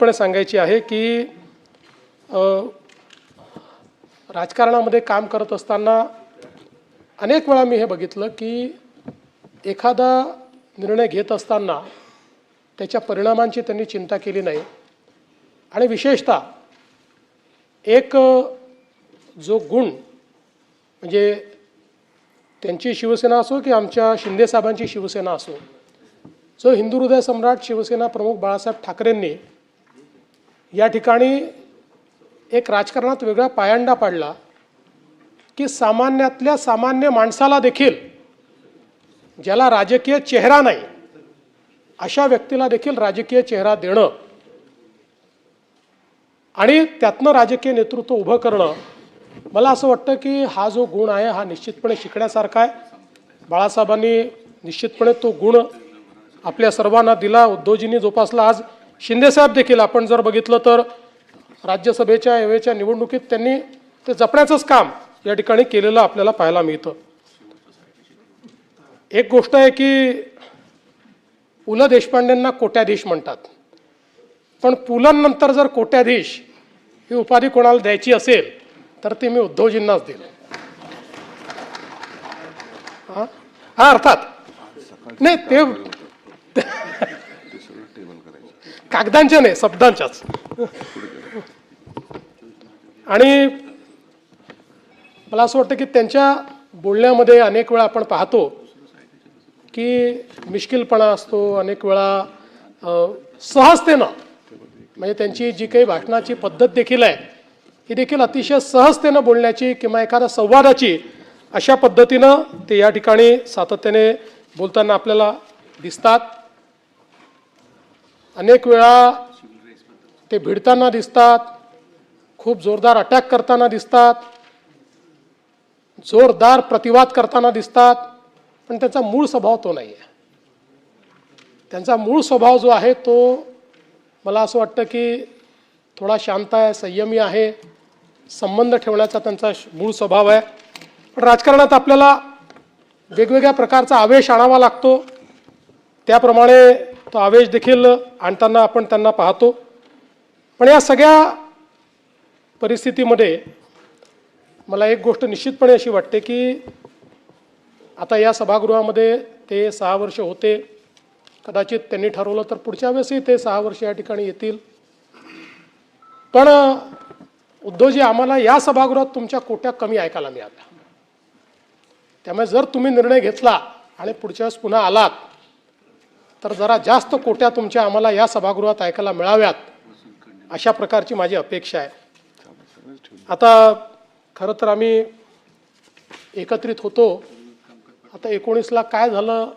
पण सांगायची आहे की राजकारणामध्ये काम करत असताना अनेक वेळा मी हे बघितलं की एखादा निर्णय घेत असताना त्याच्या परिणामांची त्यांनी चिंता केली नाही आणि विशेषतः एक जो गुण म्हणजे त्यांची शिवसेना असो की आमच्या शिंदे साहेबांची शिवसेना असो, जो हिंदू हृदय सम्राट शिवसेना प्रमुख बाळासाहेब ठाकरेंनी या ठिकाणी एक राजकारणात वेगळा पायंडा पाडला की सामान्यातल्या सामान्य माणसाला देखील, ज्याला राजकीय चेहरा नाही अशा व्यक्तीला देखील राजकीय चेहरा देणं आणि त्यातनं राजकीय नेतृत्व उभं करणं, मला असं वाटतं की हा जो गुण आहे हा निश्चितपणे शिकण्यासारखा आहे. बाळासाहेबांनी निश्चितपणे तो गुण आपल्या सर्वांना दिला, उद्धवजींनी जोपासला. आज शिंदेसाहेब देखील आपण जर बघितलं तर राज्यसभेच्या यावेळच्या निवडणुकीत त्यांनी ते जपण्याचंच काम या ठिकाणी केलेलं आपल्याला पाहायला मिळतं. एक गोष्ट आहे की पु ल देशपांडेंना कोट्याधीश म्हणतात, पण पुलंनंतर जर कोट्याधीश ही उपाधी कोणाला द्यायची असेल तर ते मी उद्धवजींनाच देईल. हा अर्थात नाही, ते कागदांच्या नाही, शब्दांच्याच. आणि मला असं वाटतं की त्यांच्या बोलण्यामध्ये अनेक वेळा आपण पाहतो की मिश्किलपणा असतो, अनेक वेळा सहजतेनं, म्हणजे त्यांची जी काही भाषणाची पद्धत देखील आहे ही देखील अतिशय सहजतेनं बोलण्याची किंवा एखाद्या संवादाची अशा पद्धतीनं ते या ठिकाणी सातत्याने बोलताना आपल्याला दिसतात. अनेक वेळा ते भिडताना दिसतात, खूप जोरदार अटॅक करताना दिसतात, जोरदार प्रतिवाद करताना दिसतात, पण त्याचा मूळ स्वभाव तो नाही आहे. त्यांचा मूळ स्वभाव जो आहे तो मला असं वाटतं की थोडा शांत आहे, संयमी आहे, संबंध ठेवण्याचा त्यांचा मूळ स्वभाव आहे. पण राजकारणात आपल्याला वेगवेगळ्या प्रकारचा आवेश आणावा लागतो, त्याप्रमाणे तो आवेश देखील आणताना आपण त्यांना पाहतो. पण या सगळ्या परिस्थितीमध्ये मला एक गोष्ट निश्चितपणे अशी वाटते की आता या सभागृहामध्ये ते 6 वर्ष होते, कदाचित त्यांनी ठरवलं तर पुढच्या वेळेसही ते 6 वर्ष या ठिकाणी येतील. पण उद्धवजी, आम्हाला या सभागृहात तुमच्या कोट्या कमी ऐकायला मिळाल्या, त्यामुळे जर तुम्ही निर्णय घेतला आणि पुढच्या वेळेस पुन्हा आलात तर जरा जास्त कोट्या तुमच्या आम्हाला या सभागृहात ऐकायला मिळाव्यात, अशा प्रकारची माझी अपेक्षा आहे. आता खरं तर आम्ही एकत्रित होतो, आता 19ला काय झालं